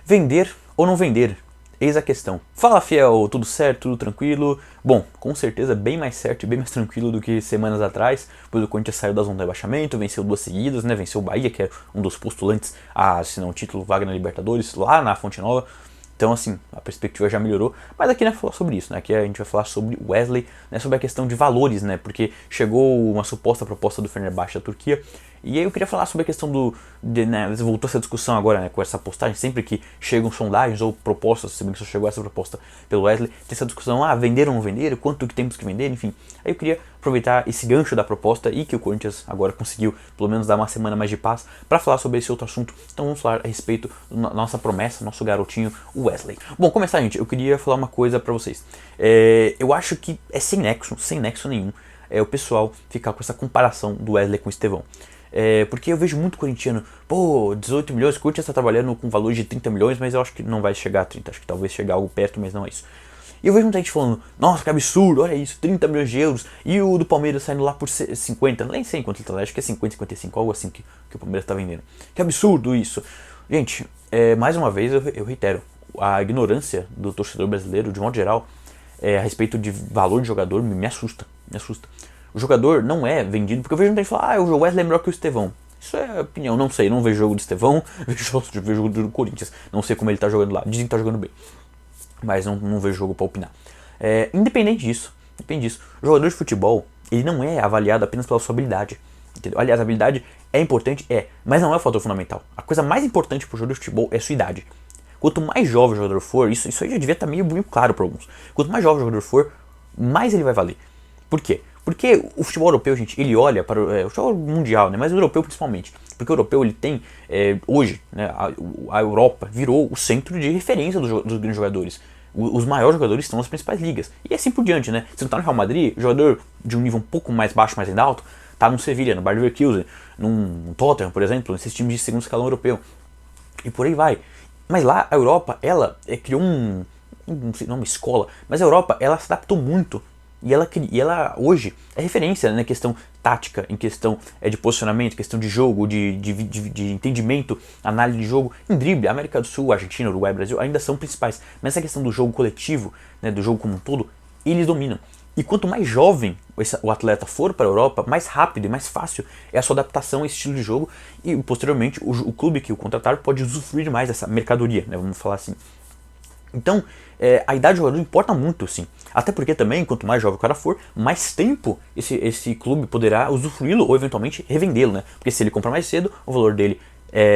Vender ou não vender? Eis a questão. Fala, fiel, tudo certo, tudo tranquilo? Bom, com certeza bem mais certo e bem mais tranquilo do que semanas atrás, pois o Corinthians saiu da zona de rebaixamento, venceu 2 seguidas, né? Venceu o Bahia, que é um dos postulantes a assinar um título vaga na Libertadores, lá na Fonte Nova. Então, assim, a perspectiva já melhorou. Mas aqui não vai falar sobre isso, né? Aqui a gente vai falar sobre o Wesley, né? Sobre a questão de valores, né? Porque chegou uma suposta proposta do Fenerbahçe da Turquia. E aí eu queria falar sobre a questão né, voltou essa discussão agora, né, com essa postagem, sempre que chegam sondagens ou propostas, se bem que só chegou essa proposta pelo Wesley, tem essa discussão, vender ou não vender, quanto que temos que vender, enfim. Aí eu queria aproveitar esse gancho da proposta e que o Corinthians agora conseguiu, pelo menos, dar uma semana mais de paz, para falar sobre esse outro assunto. Então vamos falar a respeito da nossa promessa, nosso garotinho, o Wesley. Bom, começar, gente, eu queria falar uma coisa para vocês. Eu acho que é sem nexo nenhum, o pessoal ficar com essa comparação do Wesley com o Estevão. Porque eu vejo muito corintiano, 18 milhões, o Corinthians está trabalhando com valor de 30 milhões, mas eu acho que não vai chegar a 30, acho que talvez chegar algo perto, mas não é isso. E eu vejo muita gente falando, nossa, que absurdo, olha isso, 30 milhões de euros, e o do Palmeiras saindo lá por 50, nem sei quanto ele tá, acho que é 50, 55, algo assim que o Palmeiras está vendendo. Que absurdo isso. Gente, mais uma vez eu reitero, a ignorância do torcedor brasileiro, de modo geral, a respeito de valor de jogador, me assusta. O jogador não é vendido, porque eu vejo muita gente falar, o Wesley é melhor que o Estevão. Isso é opinião, não sei, não vejo jogo do Estevão, vejo jogo do Corinthians, não sei como ele tá jogando lá, dizem que tá jogando bem, mas não vejo jogo pra opinar. Independente disso, o jogador de futebol, ele não é avaliado apenas pela sua habilidade, entendeu? Aliás, a habilidade é importante, mas não é o fator fundamental. A coisa mais importante pro jogador de futebol é a sua idade. Quanto mais jovem o jogador for, isso aí já devia estar meio claro para alguns, quanto mais jovem o jogador for, mais ele vai valer. Por quê? Porque o futebol europeu, gente, ele olha para o futebol mundial, né, mas o europeu principalmente. Porque o europeu, ele tem, hoje, né, a Europa virou o centro de referência dos grandes jogadores. Os maiores jogadores estão nas principais ligas. E assim por diante, né? Se não tá no Real Madrid, jogador de um nível um pouco mais baixo, mais ainda alto, tá no Sevilla, no Bayer Leverkusen, num Tottenham, por exemplo, nesses times de segundo escalão europeu. E por aí vai. Mas lá, a Europa, ela criou não sei, não uma escola, mas a Europa, ela se adaptou muito. E ela hoje é referência na questão tática, em questão de posicionamento, questão de jogo, de entendimento, análise de jogo. Em drible, a América do Sul, Argentina, Uruguai, Brasil ainda são principais. Mas essa questão do jogo coletivo, né, do jogo como um todo, eles dominam. E quanto mais jovem o atleta for para a Europa, mais rápido e mais fácil é a sua adaptação a esse estilo de jogo. E posteriormente o clube que o contratar pode usufruir mais dessa mercadoria, né, vamos falar assim. Então, a idade do jogador importa muito, sim. Até porque também, quanto mais jovem o cara for, mais tempo esse clube poderá usufruí-lo ou eventualmente revendê-lo, né? Porque se ele comprar mais cedo, o valor dele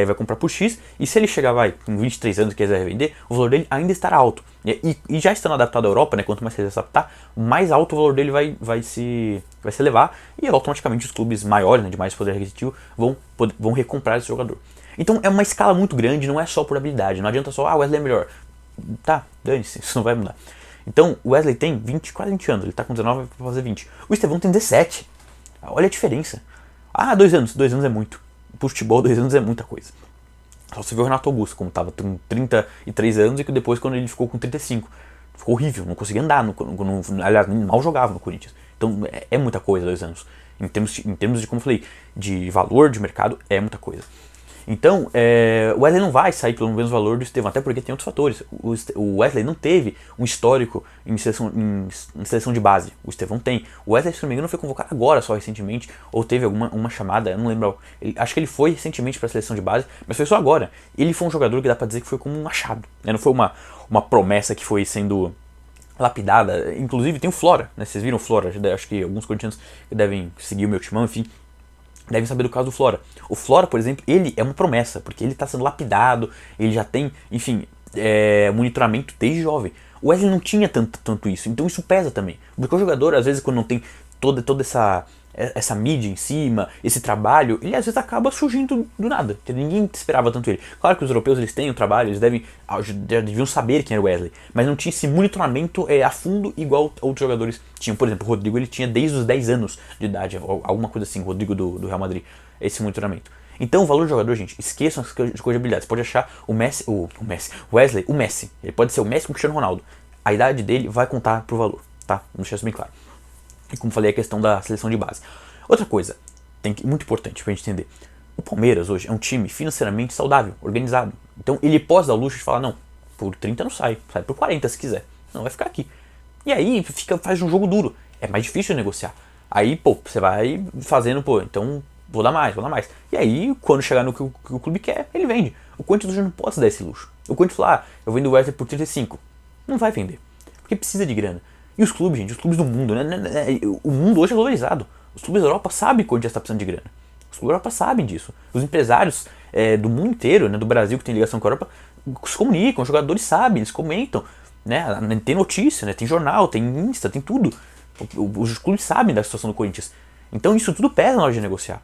vai comprar por X, e se ele chegar, com 23 anos e quiser revender, o valor dele ainda estará alto. E já estando adaptado à Europa, né, quanto mais ele se adaptar, mais alto o valor dele vai se elevar, e automaticamente os clubes maiores, né, de mais poder aquisitivo, vão recomprar esse jogador. Então é uma escala muito grande, não é só por habilidade, não adianta só, o Wesley é melhor. Tá, dane-se, isso não vai mudar. Então, o Wesley tem quase 20 anos, ele tá com 19 para fazer 20. O Estevão tem 17. Olha a diferença. 2 anos é muito. Pro futebol, 2 anos é muita coisa. Só você vê o Renato Augusto, como tava com 33 anos e que depois, quando ele ficou com 35, ficou horrível, não conseguia andar, aliás, mal jogava no Corinthians. Então, é muita coisa, 2 anos. Em termos de, como eu falei, de valor de mercado, é muita coisa. Então, o Wesley não vai sair pelo mesmo valor do Estevão, até porque tem outros fatores. O Wesley não teve um histórico em seleção de base. O Estevão tem. O Wesley, se não me engano, foi convocado agora, só recentemente, ou teve uma chamada, eu não lembro. Acho que ele foi recentemente para a seleção de base, mas foi só agora. Ele foi um jogador que dá para dizer que foi como um achado, né? Não foi uma promessa que foi sendo lapidada. Inclusive tem o Flora, né? Vocês viram o Flora? Acho que alguns corintianos devem seguir o meu timão, enfim, devem saber do caso do Flora. O Flora, por exemplo, ele é uma promessa, porque ele está sendo lapidado, ele já tem, enfim, monitoramento desde jovem. O Wesley não tinha tanto isso, então isso pesa também. Porque o jogador, às vezes, quando não tem toda essa mídia em cima, esse trabalho, ele às vezes acaba surgindo do nada. Ninguém esperava tanto ele. Claro que os europeus, eles têm o trabalho, eles deviam saber quem era o Wesley, mas não tinha esse monitoramento a fundo igual outros jogadores tinham. Por exemplo, o Rodrigo, ele tinha desde os 10 anos de idade, alguma coisa assim, o Rodrigo do Real Madrid, esse monitoramento. Então, o valor do jogador, gente, esqueçam as coisas de habilidades. Você pode achar o Wesley, o Messi. Ele pode ser o Messi com o Cristiano Ronaldo. A idade dele vai contar pro valor, tá? Vamos deixar isso bem claro. E como falei, a questão da seleção de base. Outra coisa, muito importante pra gente entender. O Palmeiras hoje é um time financeiramente saudável, organizado. Então ele pode dar o luxo de falar, não, por 30 não sai por 40 se quiser. Não, vai ficar aqui. E aí faz um jogo duro. É mais difícil de negociar. Aí, pô, você vai fazendo, pô, então vou dar mais, vou dar mais. E aí, quando chegar no que o clube quer, ele vende. O Corinthians hoje não pode se dar esse luxo. O Corinthians fala, eu vendo o Wesley por 35. Não vai vender. Porque precisa de grana. E os clubes, gente, os clubes do mundo, né? O mundo hoje é globalizado. os clubes da Europa sabem que o Corinthians está precisando de grana. Os clubes da Europa sabem disso. Os empresários do mundo inteiro, né, do Brasil que tem ligação com a Europa, se comunicam, os jogadores sabem, eles comentam. Né, tem notícia, né, tem jornal, tem Insta, tem tudo. Os clubes sabem da situação do Corinthians. Então isso tudo pesa na hora de negociar.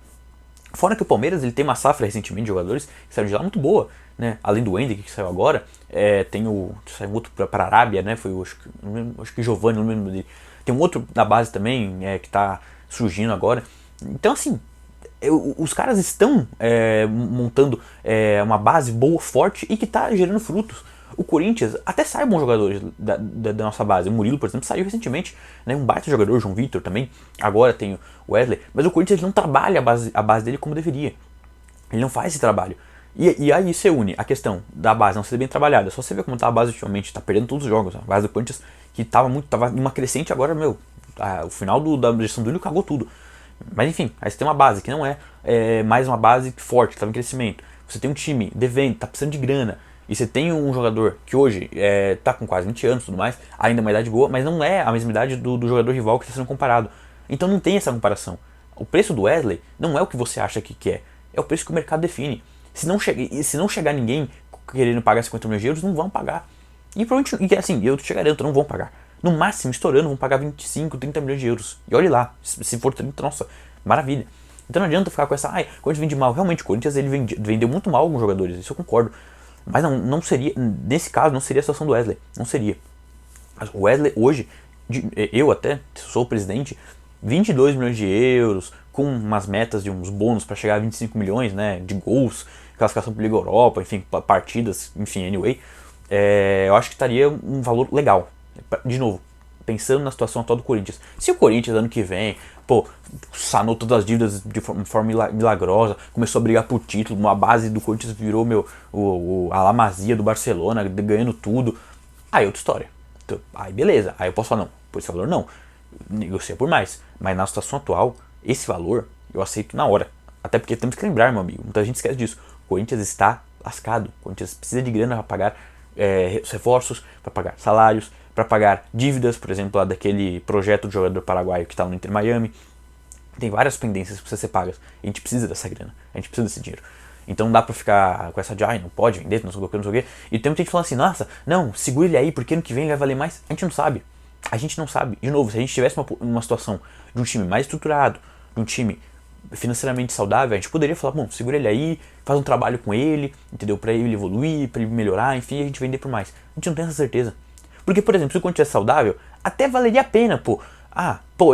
Fora que o Palmeiras ele tem uma safra recentemente de jogadores que saíram de lá muito boa, né? Além do Hendrick que saiu agora, saiu um outro para a Arábia, né? Foi acho que Giovanni, não lembro dele. Tem um outro na base também que está surgindo agora. Então assim, os caras estão montando uma base boa, forte e que está gerando frutos. O Corinthians até sai bons jogadores da nossa base. O Murilo, por exemplo, saiu recentemente, né? Um baita jogador, o João Vitor também. Agora tem o Wesley. Mas o Corinthians não trabalha a base dele como deveria. Ele não faz esse trabalho. E aí se une a questão da base não ser bem trabalhada. Só você ver como tá a base ultimamente, tá perdendo todos os jogos. A base do Corinthians que tava em uma crescente agora, o final da gestão do Willian cagou tudo. Mas enfim, aí você tem uma base que não é mais uma base forte, que estava em crescimento. Você tem um time devendo, tá precisando de grana. E você tem um jogador que hoje tá com quase 20 anos e tudo mais, ainda uma idade boa, mas não é a mesma idade do jogador rival que está sendo comparado. Então não tem essa comparação. O preço do Wesley não é o que você acha que é o preço que o mercado define. Se não chegar ninguém querendo pagar 50 milhões de euros, não vão pagar. E provavelmente, assim, eu te garanto, não vão pagar. No máximo, estourando, vão pagar 25, 30 milhões de euros. E olhe lá, se for 30, nossa, maravilha. Então não adianta ficar com essa, o Corinthians vende mal. Realmente, o Corinthians ele vendeu muito mal alguns jogadores, isso eu concordo. Mas não seria, nesse caso, não seria a situação do Wesley. Não seria. O Wesley hoje, eu até, sou o presidente, 22 milhões de euros, com umas metas de uns bônus para chegar a 25 milhões, né, de gols, classificação para Liga Europa, enfim, partidas, enfim, anyway, eu acho que estaria um valor legal. De novo, pensando na situação atual do Corinthians. Se o Corinthians ano que vem, sanou todas as dívidas de forma milagrosa, começou a brigar por título, uma base do Corinthians virou a La Masia do Barcelona, ganhando tudo, aí é outra história. Então, aí beleza, aí eu posso falar, não, por esse valor não, negocia por mais. Mas na situação atual, esse valor eu aceito na hora. Até porque temos que lembrar, meu amigo, muita gente esquece disso. O Corinthians está lascado, o Corinthians precisa de grana para pagar os reforços, para pagar salários, para pagar dívidas, por exemplo, lá daquele projeto de jogador paraguaio que está no Inter Miami. Tem várias pendências que precisam ser pagas. A gente precisa dessa grana, a gente precisa desse dinheiro. Então não dá pra ficar com essa de, não pode vender, não sei o que. E tem muita gente falando assim, nossa, não, segura ele aí, porque ano que vem ele vai valer mais. A gente não sabe. A gente não sabe. De novo, se a gente tivesse uma situação de um time mais estruturado, de um time financeiramente saudável, a gente poderia falar, bom, segura ele aí, faz um trabalho com ele, entendeu? Pra ele evoluir, pra ele melhorar, enfim, a gente vender por mais. A gente não tem essa certeza. Porque, por exemplo, se o Corinthians é saudável, até valeria a pena,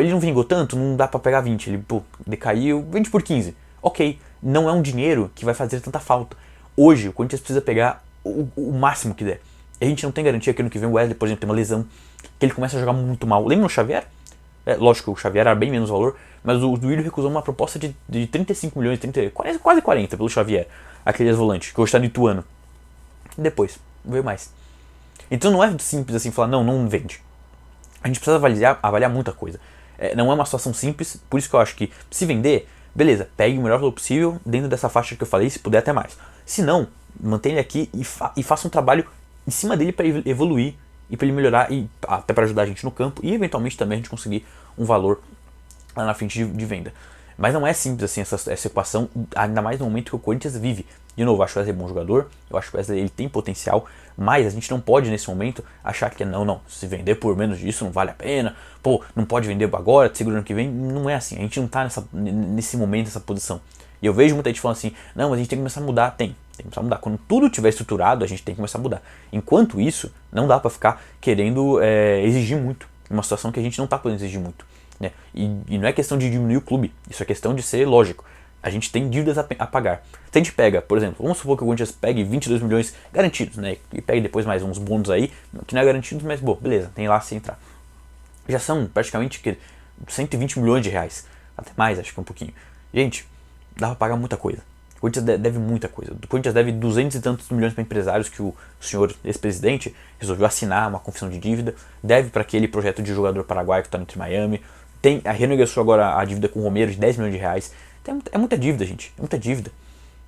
ele não vingou tanto, não dá pra pegar 20, ele, decaiu, vende por 15. Ok, não é um dinheiro que vai fazer tanta falta. Hoje, o Corinthians precisa pegar o máximo que der. A gente não tem garantia que ano que vem o Wesley, por exemplo, tem uma lesão, que ele começa a jogar muito mal. Lembra o Xavier? Lógico que o Xavier era bem menos valor, mas o Willian recusou uma proposta de 35 milhões, quase 40 pelo Xavier, aquele ex-volante, que hoje está no Ituano. E depois, não veio mais. Então não é simples assim falar, não vende. A gente precisa avaliar muita coisa. Não é uma situação simples, por isso que eu acho que se vender, beleza, pegue o melhor valor possível dentro dessa faixa que eu falei, se puder até mais. Se não, mantenha ele aqui e faça um trabalho em cima dele para evoluir e para ele melhorar e até para ajudar a gente no campo e eventualmente também a gente conseguir um valor lá na frente de venda. Mas não é simples assim essa equação, ainda mais no momento que o Corinthians vive. De novo, eu acho o Wesley bom jogador, eu acho que o Wesley ele tem potencial, mas a gente não pode nesse momento achar que se vender por menos disso não vale a pena, não pode vender agora, segura ano que vem, não é assim, a gente não tá nesse momento, nessa posição. E eu vejo muita gente falando assim, não, mas a gente tem que começar a mudar, tem que começar a mudar, quando tudo estiver estruturado a gente tem que começar a mudar. Enquanto isso, não dá pra ficar querendo exigir muito, uma situação que a gente não tá podendo exigir muito. Né? E não é questão de diminuir o clube, isso é questão de ser lógico. A gente tem dívidas a pagar. Se a gente pega, por exemplo, vamos supor que o Corinthians pegue 22 milhões garantidos, né? E pegue depois mais uns bônus aí, que não é garantido, mas beleza, tem lá se entrar. Já são praticamente 120 milhões de reais. Até mais, acho que um pouquinho. Gente, dá pra pagar muita coisa. Corinthians deve muita coisa. O Corinthians deve 200 e tantos milhões para empresários que o senhor ex-presidente resolveu assinar uma confissão de dívida. Deve para aquele projeto de jogador paraguaio que está no Inter Miami. Renegociou agora a dívida com o Romero de 10 milhões de reais. É muita dívida, gente. É muita dívida.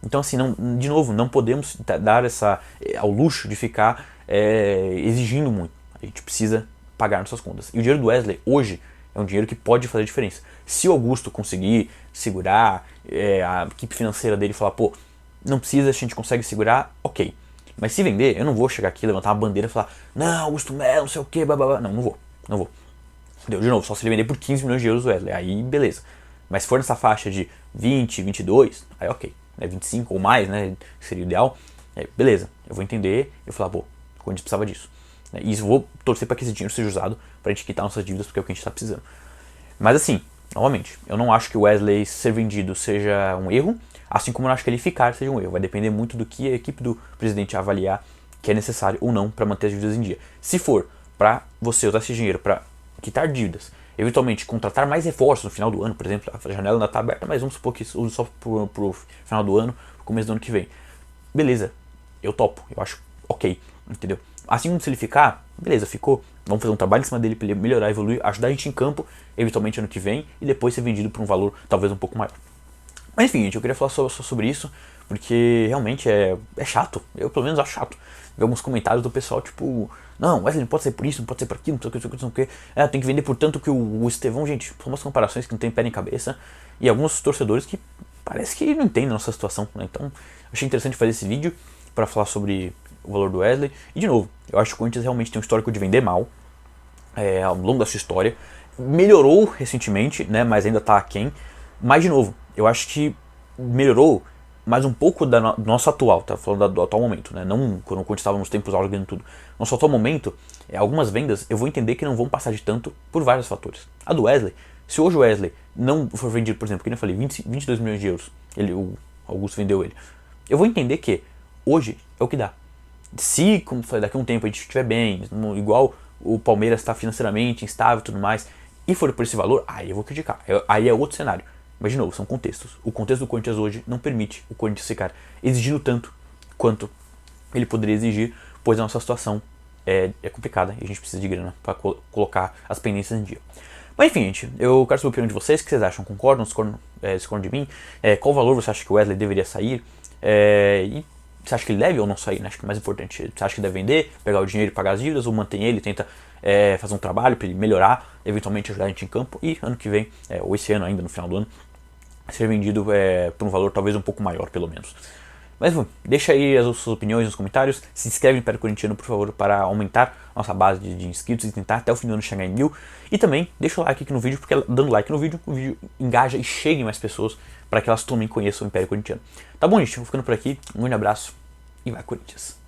Então, assim, de novo, não podemos dar ao luxo de ficar exigindo muito. A gente precisa pagar nossas contas. E o dinheiro do Wesley, hoje, é um dinheiro que pode fazer diferença. Se o Augusto conseguir segurar, a equipe financeira dele falar, pô, não precisa, a gente consegue segurar, ok. Mas se vender, eu não vou chegar aqui, levantar uma bandeira e falar, não, Augusto Melo, não sei o que, blá. Não vou. Entendeu? De novo, só se ele vender por 15 milhões de euros o Wesley, aí beleza. Mas se for nessa faixa de 20, 22, aí ok. 25 ou mais, né, que seria o ideal, beleza. Eu vou entender, eu vou falar, pô, o Corinthians precisava disso. E isso, vou torcer para que esse dinheiro seja usado para a gente quitar nossas dívidas, porque é o que a gente está precisando. Mas assim, novamente, eu não acho que o Wesley ser vendido seja um erro, assim como eu não acho que ele ficar seja um erro. Vai depender muito do que a equipe do presidente avaliar que é necessário ou não para manter as dívidas em dia. Se for para você usar esse dinheiro para quitar dívidas, eventualmente contratar mais reforços no final do ano, por exemplo, a janela ainda está aberta, mas vamos supor que use só pro final do ano, pro começo do ano que vem. Beleza, eu topo, eu acho ok, entendeu? Assim como se ele ficar, beleza, ficou. Vamos fazer um trabalho em cima dele para ele melhorar, evoluir, ajudar a gente em campo, eventualmente ano que vem, e depois ser vendido por um valor talvez um pouco maior. Mas enfim, gente, eu queria falar só sobre isso, porque realmente é chato, eu pelo menos acho chato ver alguns comentários do pessoal, tipo, não, Wesley não pode ser por isso, não pode ser por aquilo, não sei o que, tem que vender por tanto que o Estevão, gente, são umas comparações que não tem pé nem cabeça, e alguns torcedores que parece que não entendem a nossa situação, né? Então, achei interessante fazer esse vídeo para falar sobre o valor do Wesley, e de novo, eu acho que o Corinthians realmente tem um histórico de vender mal, ao longo da sua história, melhorou recentemente, né, mas ainda está aquém, mas de novo, eu acho que melhorou mais um pouco do nosso atual, tá falando do atual momento, né? Não quando o Corinthians estava nos tempos áureos ganhando tudo. Nosso atual momento, algumas vendas eu vou entender que não vão passar de tanto por vários fatores. A do Wesley, se hoje o Wesley não for vendido, por exemplo, que eu falei, 22 milhões de euros, o Augusto vendeu ele, eu vou entender que hoje é o que dá. Se, como eu falei, daqui a um tempo a gente estiver bem, igual o Palmeiras está financeiramente instável e tudo mais, e for por esse valor, aí eu vou criticar. Aí é outro cenário. Mas de novo, são contextos. O contexto do Corinthians hoje não permite o Corinthians ficar exigindo tanto quanto ele poderia exigir, pois a nossa situação é complicada e a gente precisa de grana para colocar as pendências em dia. Mas enfim, gente, eu quero saber a opinião de vocês, o que vocês acham? Concordam, discordam de mim? Qual valor você acha que o Wesley deveria sair? E você acha que ele deve ou não sair? Né? Acho que é mais importante. Você acha que deve vender, pegar o dinheiro e pagar as dívidas, ou mantém ele, tenta fazer um trabalho para ele melhorar, eventualmente ajudar a gente em campo, e ano que vem, ou esse ano ainda, no final do ano, ser vendido por um valor talvez um pouco maior, pelo menos. Mas deixa aí as suas opiniões nos comentários, se inscreve no Império Corintiano, por favor, para aumentar nossa base de inscritos e tentar até o fim do ano chegar em 1000. E também deixa o like aqui no vídeo, porque dando like no vídeo, o vídeo engaja e chega em mais pessoas para que elas também conheçam o Império Corintiano. Tá bom, gente? Eu vou ficando por aqui. Um grande abraço e vai, Corinthians!